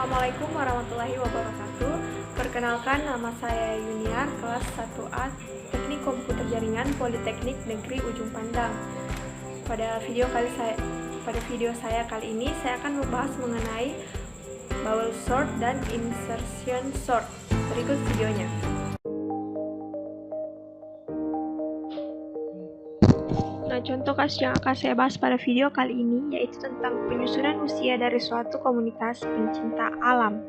Assalamualaikum warahmatullahi wabarakatuh. Perkenalkan, nama saya Yuniar, kelas 1A Teknik Komputer Jaringan Politeknik Negeri Ujung Pandang. Pada video saya kali ini saya akan membahas mengenai bubble sort dan insertion sort. Berikut videonya. Nah, contoh kasus yang akan saya bahas pada video kali ini yaitu tentang penyusunan usia dari suatu komunitas pencinta alam.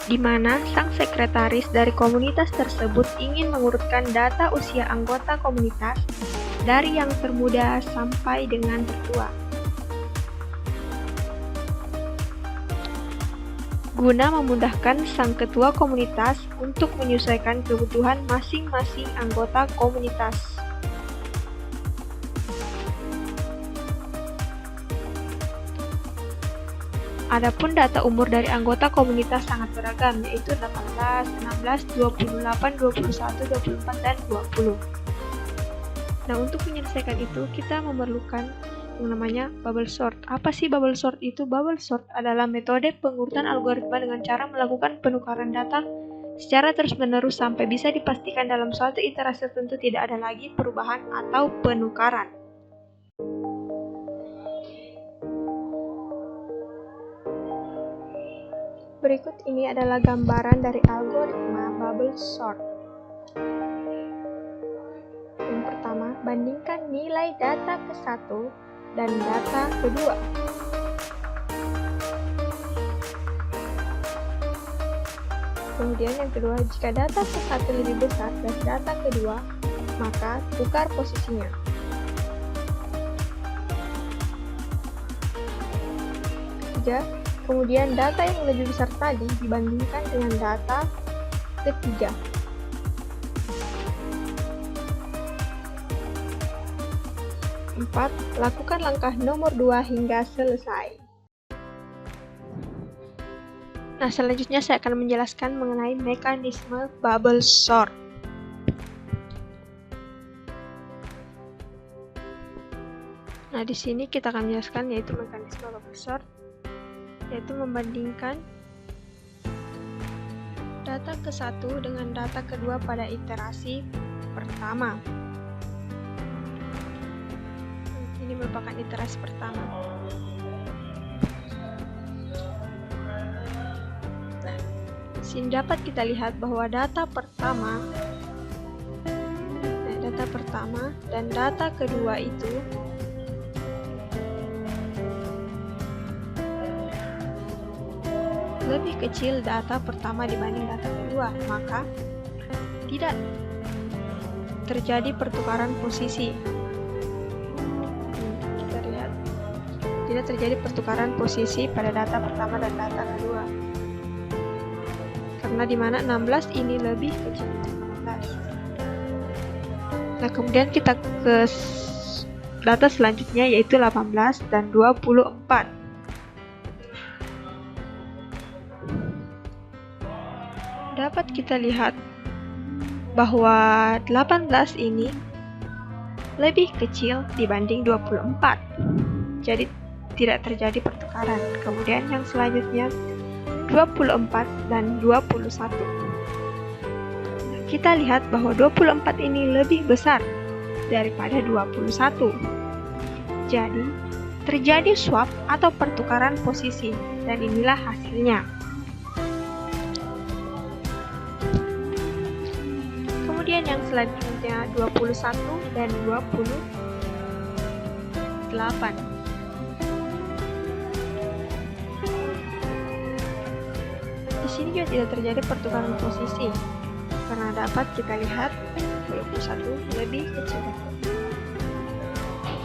Di mana sang sekretaris dari komunitas tersebut ingin mengurutkan data usia anggota komunitas dari yang termuda sampai dengan tertua, guna memudahkan sang ketua komunitas untuk menyesuaikan kebutuhan masing-masing anggota komunitas. Adapun data umur dari anggota komunitas sangat beragam, yaitu 18, 16, 28, 21, 24, dan 20. Nah, untuk menyelesaikan itu, kita memerlukan yang namanya bubble sort. Apa sih bubble sort itu? Bubble sort adalah metode pengurutan algoritma dengan cara melakukan penukaran data secara terus-menerus sampai bisa dipastikan dalam suatu iterasi tertentu tidak ada lagi perubahan atau penukaran. Berikut ini adalah gambaran dari algoritma bubble sort. Yang pertama, bandingkan nilai data ke-1 dan data kedua. Kemudian yang kedua, jika data ke-1 lebih besar dari data kedua, maka tukar posisinya. Ketiga, kemudian data yang lebih besar tadi dibandingkan dengan data ketiga. Empat, lakukan langkah nomor 2 hingga selesai. Nah, selanjutnya saya akan menjelaskan mengenai mekanisme bubble sort. Nah, di sini kita akan menjelaskan yaitu mekanisme bubble sort, yaitu membandingkan data ke-1 dengan data kedua pada iterasi pertama. Ini merupakan iterasi pertama. Nah, sini dapat kita lihat bahwa data pertama dan data kedua itu lebih kecil data pertama dibanding data kedua, maka tidak terjadi pertukaran posisi. Tidak terjadi pertukaran posisi pada data pertama dan data kedua. Karena di mana 16 ini lebih kecil dari 15. Nah, kemudian kita ke data selanjutnya yaitu 18 dan 24. Dapat kita lihat bahwa 18 ini lebih kecil dibanding 24. Jadi tidak terjadi pertukaran. Kemudian yang selanjutnya 24 dan 21. Nah, kita lihat bahwa 24 ini lebih besar daripada 21. Jadi terjadi swap atau pertukaran posisi dan inilah hasilnya. Kemudian yang selanjutnya 21 dan 28. Di sini juga tidak terjadi pertukaran posisi karena dapat kita lihat 21 lebih kecil.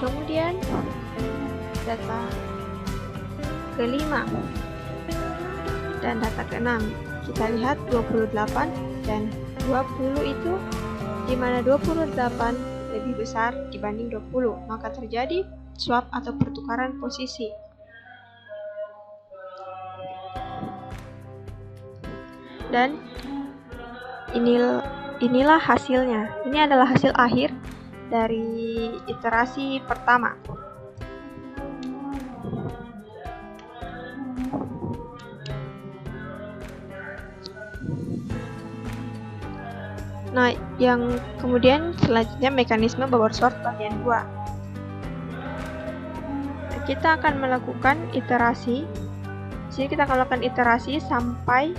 Kemudian data kelima dan data keenam kita lihat 28 dan 20 itu di mana 28 lebih besar dibanding 20, maka terjadi swap atau pertukaran posisi. Dan inilah hasilnya. Ini adalah hasil akhir dari iterasi pertama. Nah, yang kemudian selanjutnya mekanisme bubble sort bagian 2. Kita akan melakukan iterasi. Di sini kita akan melakukan iterasi sampai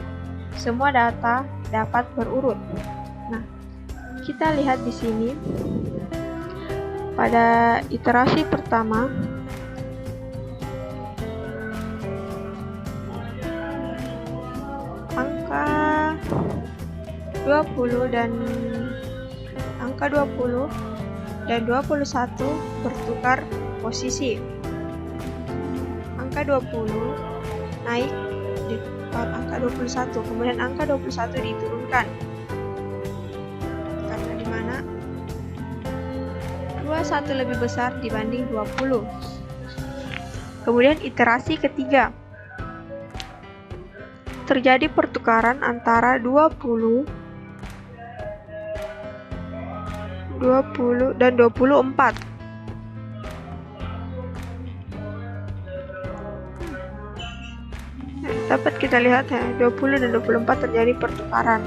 semua data dapat berurut. Nah, kita lihat di sini pada iterasi pertama angka 20 dan 21 bertukar posisi. Angka 20 naik di tempat angka 21, kemudian angka 21 diturunkan. Karena di mana 21 lebih besar dibanding 20. Kemudian iterasi ketiga. Terjadi pertukaran antara 20 dan 24. Dapat kita lihat ya, 20 dan 24 terjadi pertukaran.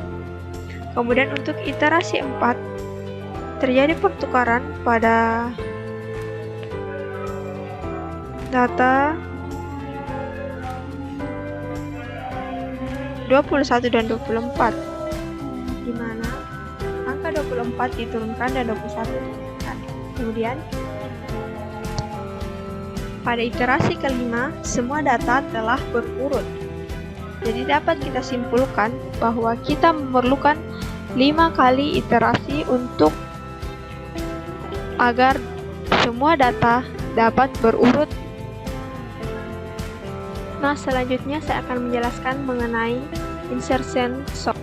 Kemudian untuk iterasi 4 terjadi pertukaran pada data 21 dan 24, di mana angka 24 diturunkan dan 21 diturunkan. Kemudian pada iterasi kelima semua data telah berurut. Jadi dapat kita simpulkan bahwa kita memerlukan 5 kali iterasi untuk agar semua data dapat berurut. Nah, selanjutnya saya akan menjelaskan mengenai insertion sort.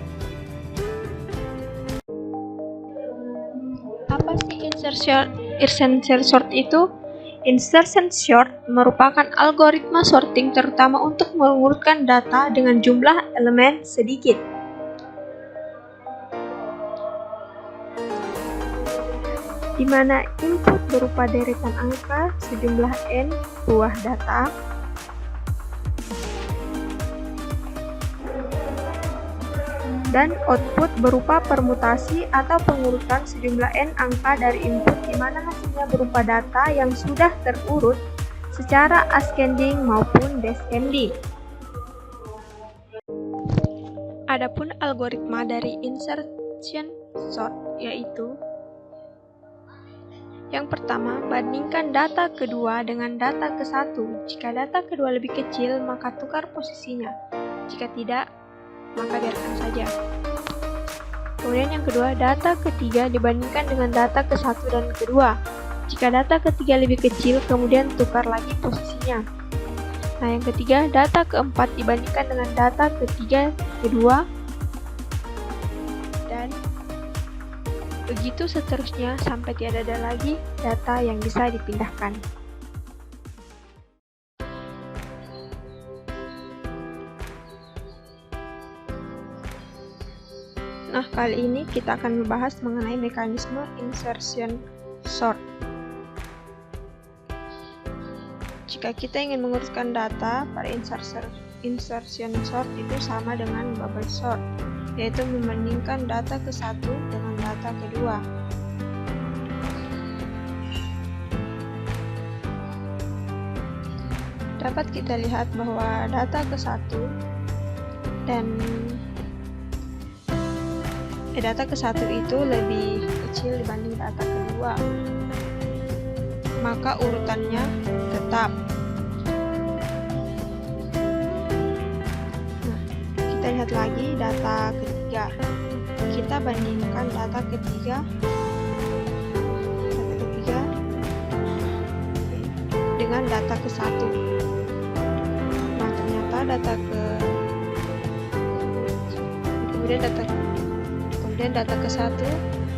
Apa sih insertion sort itu? Insertion sort merupakan algoritma sorting terutama untuk mengurutkan data dengan jumlah elemen sedikit. Di mana input berupa deretan angka sejumlah n buah data, dan output berupa permutasi atau pengurutan sejumlah n angka dari input, di mana hasilnya berupa data yang sudah terurut secara ascending maupun descending. Adapun algoritma dari insertion sort yaitu: yang pertama, bandingkan data kedua dengan data ke-1. Jika data kedua lebih kecil, maka tukar posisinya. Jika tidak, maka biarkan saja. Kemudian yang kedua, data ketiga dibandingkan dengan data ke-1 dan kedua. Jika data ketiga lebih kecil, kemudian tukar lagi posisinya. Nah, yang ketiga, data keempat dibandingkan dengan data ketiga, kedua, dan begitu seterusnya sampai tiada ada lagi data yang bisa dipindahkan. Nah, kali ini kita akan membahas mengenai mekanisme insertion sort. Jika kita ingin mengurutkan data pada insertion sort itu sama dengan bubble sort, yaitu membandingkan data ke-1 dengan data kedua. Dapat kita lihat bahwa data ke-1 dan data ke-1 itu lebih kecil dibanding data kedua, maka urutannya tetap. Nah, kita lihat lagi data ketiga. Kita bandingkan data ketiga dengan data ke-1. Nah, ternyata data ke-1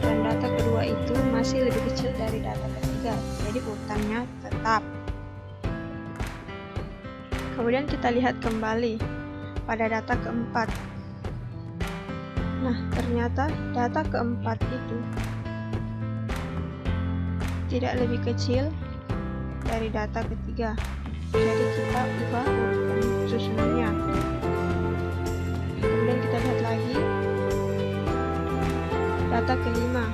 dan data kedua itu masih lebih kecil dari data ketiga, jadi urutannya tetap. Kemudian kita lihat kembali pada data keempat. Nah, ternyata data keempat itu tidak lebih kecil dari data ketiga. Jadi kita ubah urutan susunannya. Kemudian kita lihat lagi data kelima.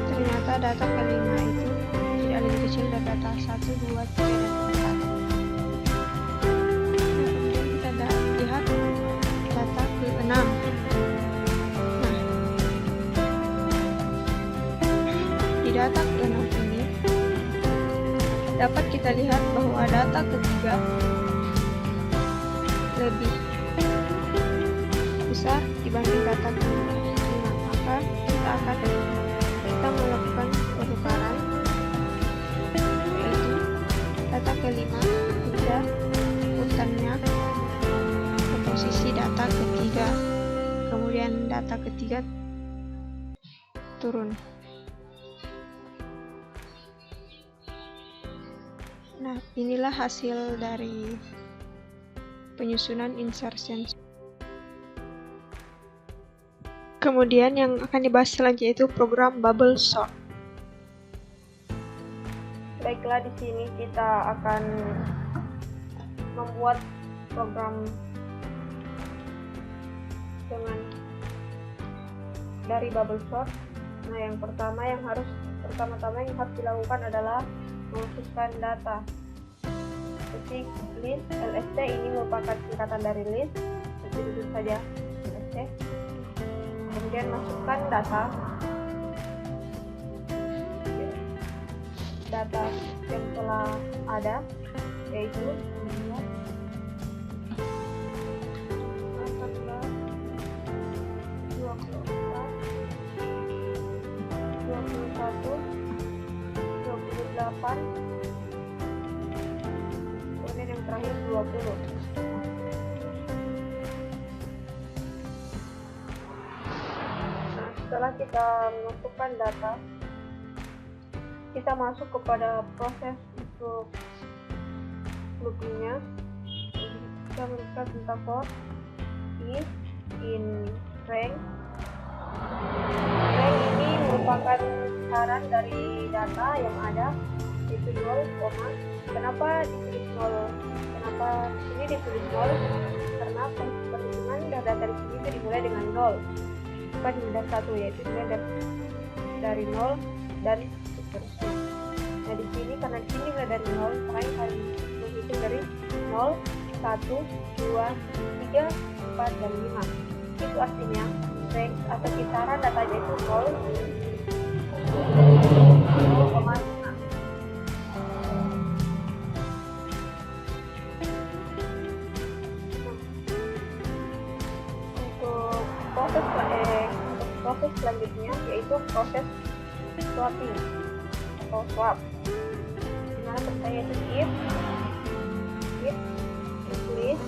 Ternyata data kelima itu tidak lebih kecil dari data 1, 2, 3, dan 4. Kemudian kita lihat data ke-6. Di data ke-6 ini dapat kita lihat bahwa data ketiga lebih besar dibanding data ke-5. Maka kita melakukan penukaran, yaitu data ke-5 pindah urutannya ke posisi data ketiga, kemudian data ketiga turun. Nah, inilah hasil dari penyusunan insertion. Kemudian yang akan dibahas selanjutnya itu program bubble sort. Baiklah, di sini kita akan membuat program dengan dari bubble sort. Nah, yang pertama yang harus dilakukan adalah memasukkan data. Ketik list lst, ini merupakan singkatan dari list, seperti itu saja lst. Kemudian masukkan data yang telah ada, yaitu 8, kemudian yang terakhir 20. Nah, setelah kita memasukkan data, kita masuk kepada proses untuk loopingnya. Kita menuliskan tentang for is in rank. Rank ini merupakan saran dari data yang ada, yaitu 0, kenapa ditulis 0? Kenapa ini ditulis 0? Karena perhitungan data di sini itu dimulai dengan 0, bukan dengan 1, yaitu dimulai dari 0 dan seterusnya. Nah, di sini karena di sini dimulai dari 0, makanya harus menghitung dari 0, 1, 2, 3, 4, dan 5. Itu artinya range atau kisaran datanya itu 0, 0,5. Untuk proses selanjutnya yaitu proses swapping atau swap, dimana pertanyaan itu if list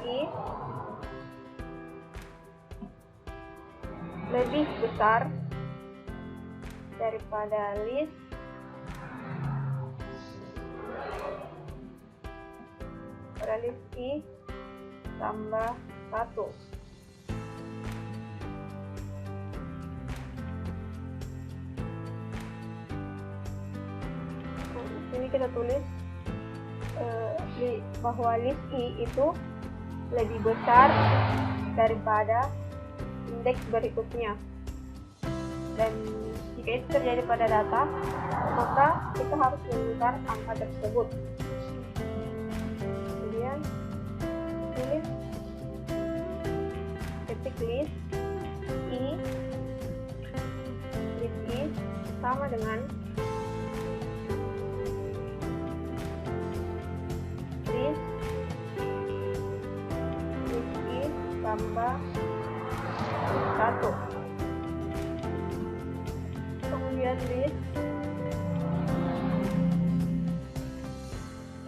is lebih besar daripada list I tambah 1. Nah, di sini kita tulis bahwa list I itu lebih besar daripada indeks berikutnya, dan jika itu terjadi pada data, maka kita harus menukar angka tersebut. Kemudian tulis ketik list I sama dengan list I tambah 1. Kemudian list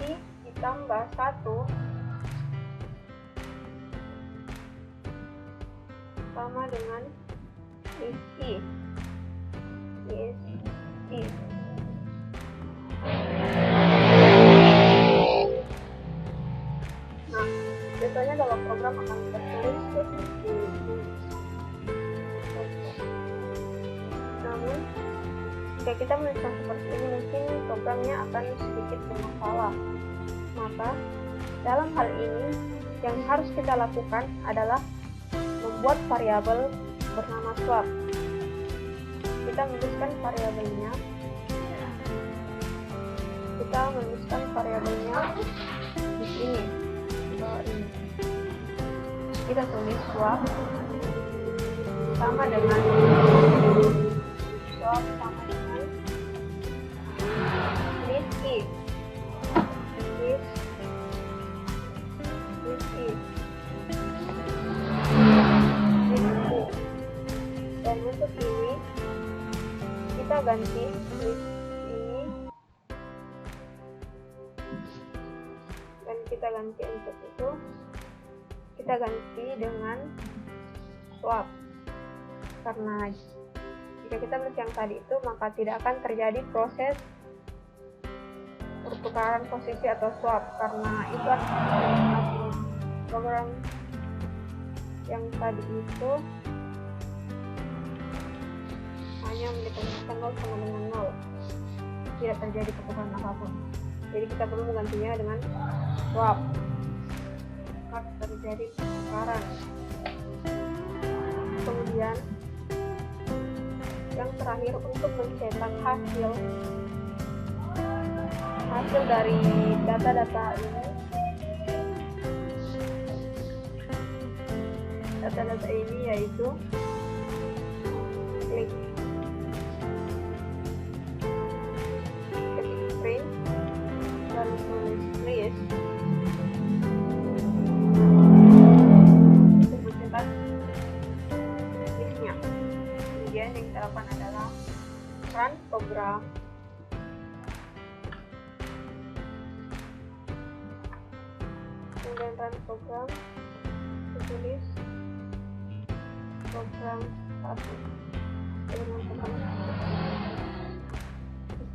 I ditambah 1 sama dengan list I. Nah, biasanya dalam program akan tertulis seperti Jika kita menuliskan seperti ini, mungkin programnya akan sedikit bermasalah. Maka dalam hal ini yang harus kita lakukan adalah membuat variabel bernama swap. Kita menuliskan variabelnya. Di sini, di bawah ini. Kita tulis swap sama dengan list if. Dan untuk ini kita ganti list ini, dan kita ganti untuk itu, kita ganti dengan swap, karena jika kita menulis yang tadi itu, maka tidak akan terjadi proses pertukaran posisi atau swap, karena itu program yang tadi itu hanya mendefinisikan 0 sama dengan 0, tidak terjadi pertukaran apapun. Jadi kita perlu menggantinya dengan swap, maka terjadi pertukaran. Kemudian yang terakhir, untuk mencetak hasil dari data-data ini, yaitu klik print dan tulis list untuk mencetak listnya. Kemudian yang kita lakukan adalah run program. Kemudian run program, tulis program 1. Di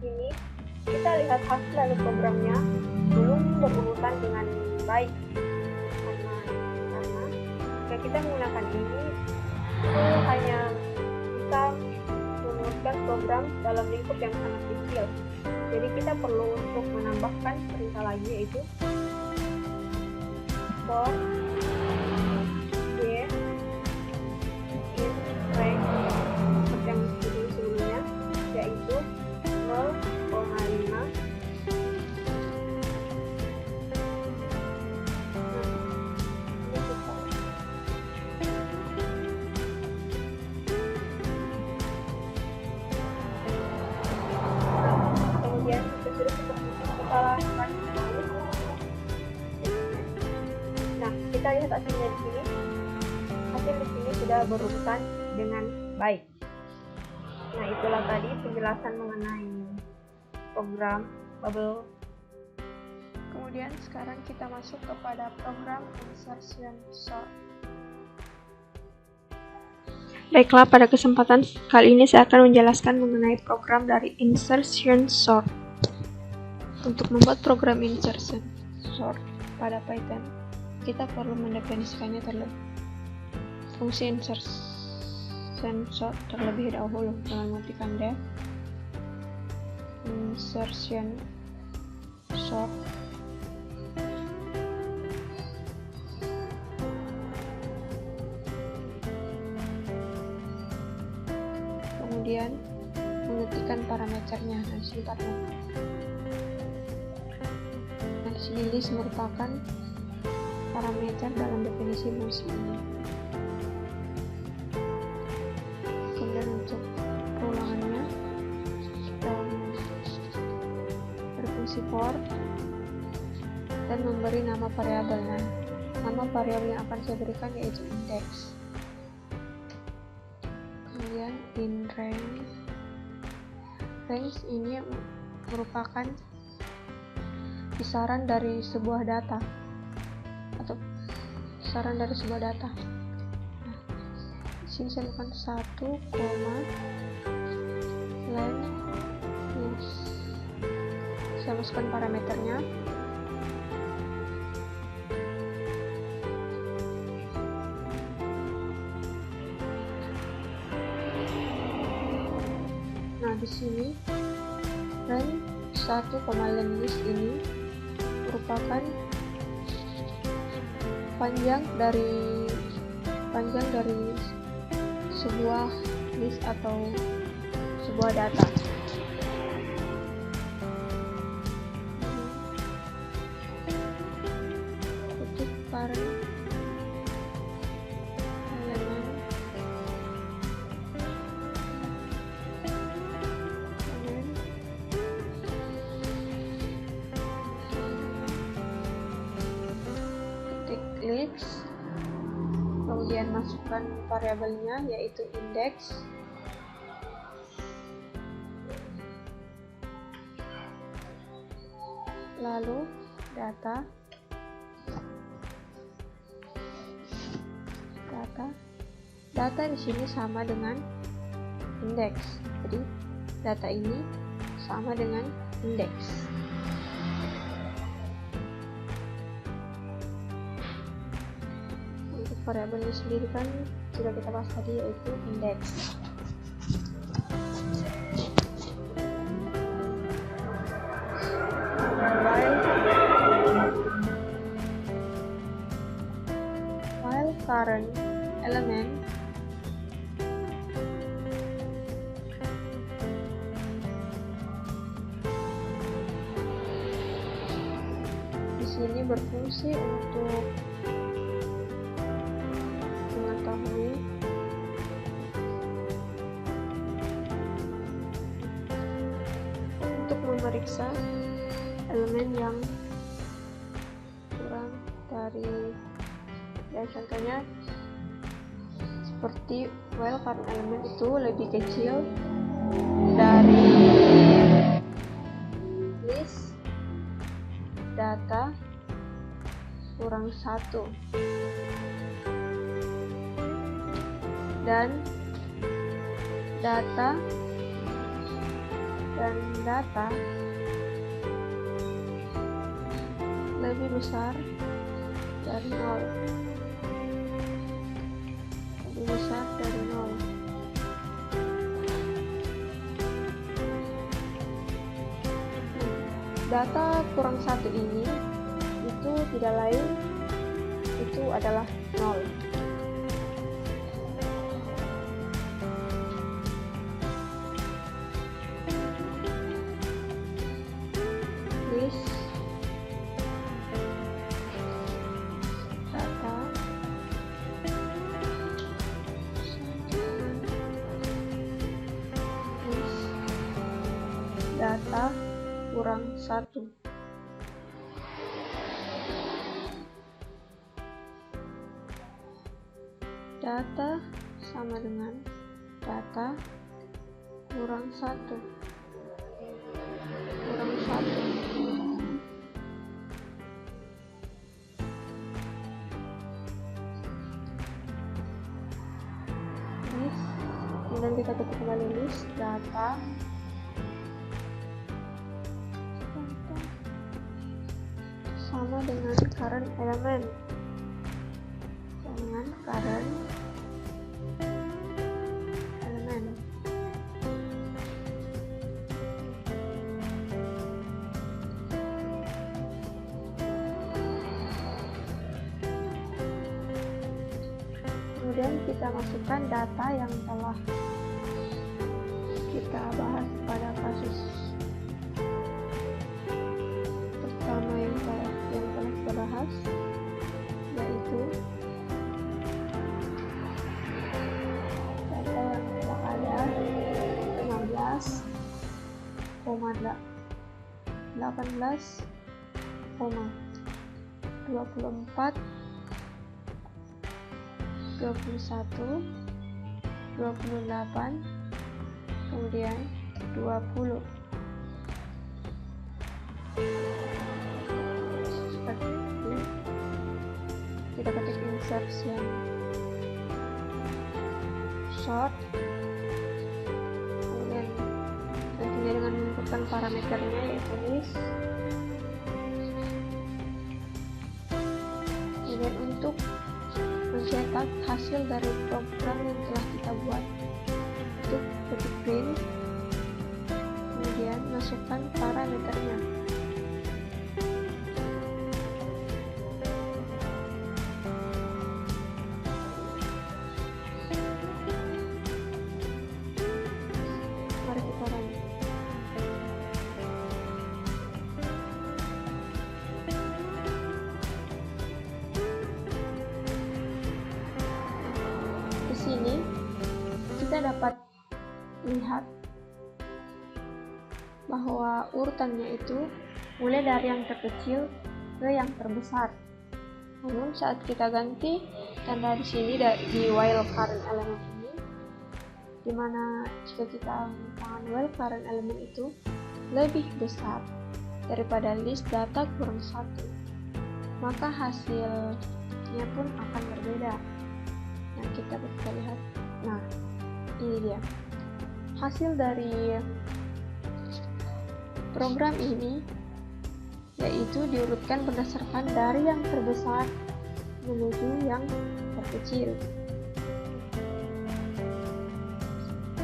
sini kita lihat hasil dari programnya belum berurutan dengan baik, karena jika kita menggunakan ini, itu hanya bisa menguruskan program dalam lingkup yang sangat kecil. Jadi kita perlu untuk menambahkan perintah lagi, yaitu for y in range seperti yang sebelumnya, yaitu 0,5. Kemudian sesudah kita lakukan. Nah, kita lihat hasilnya di sini. Hasil di sini sudah berurutan dengan baik. Nah, itulah tadi penjelasan mengenai program bubble. Kemudian sekarang kita masuk kepada program insertion sort. Baiklah, pada kesempatan kali ini saya akan menjelaskan mengenai program dari insertion sort. Untuk membuat program insertion sort pada Python, kita perlu mendefinisikannya fungsi insertion sort terlebih dahulu dengan mengetikkan def insertion sort kemudian mengetikkan parameternya. Nah, sebentar. Nah, di sini list merupakan parameter dalam definisi fungsi ini. Kemudian untuk pengulangannya, kita berfungsi for dan memberi nama variabel. Nah, nama variabel yang akan saya berikan yaitu index. Kemudian in range. Range ini merupakan kisaran dari sebuah data atau kisaran dari sebuah data. Nah, di sini saya bukan 1, length is. Saya masukkan parameternya. Nah, di sini range 1, list ini merupakan panjang dari sebuah list atau sebuah data. Ketik current element, ketik list, kemudian masukkan variabelnya yaitu index, lalu data di sini sama dengan index, jadi data ini sama dengan index. Untuk variabelnya sendiri kan sudah kita bahas tadi yaitu index. While current element di sini berfungsi untuk mengetahui memeriksa elemen yang kurang dari, dan contohnya seperti while current element itu lebih kecil dari list data kurang 1 dan data lebih besar dari 0. Data kurang 1 ini itu tidak lain, itu adalah 0. List data kurang 1. Data sama dengan data kurang 1. List, kemudian kita ketik kembali list data sama dengan current element, kemudian kita masukkan data yang telah kita bahas pada kasus pertama yang telah kita bahas, yaitu data yang telah ada 15,18,24 21, 28, kemudian 20. Seperti ini. Kita ketik insertion short, kemudian tentunya dengan menentukan parameternya yaitu list. Kemudian untuk mencetak hasil dari program yang telah kita buat, untuk ketik print, masukkan parameternya. Mari kita run. Di sini kita dapat lihat bahwa urutannya itu mulai dari yang terkecil ke yang terbesar. Namun saat kita ganti tanda di sini di while current element ini, dimana jika kita menggunakan while current element itu lebih besar daripada list data kurang 1, maka hasilnya pun akan berbeda. Nah, kita bisa lihat. Nah, ini dia hasil dari program ini, yaitu diurutkan berdasarkan dari yang terbesar menuju yang terkecil.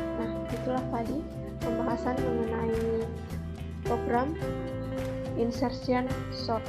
Nah, itulah tadi pembahasan mengenai program insertion sort.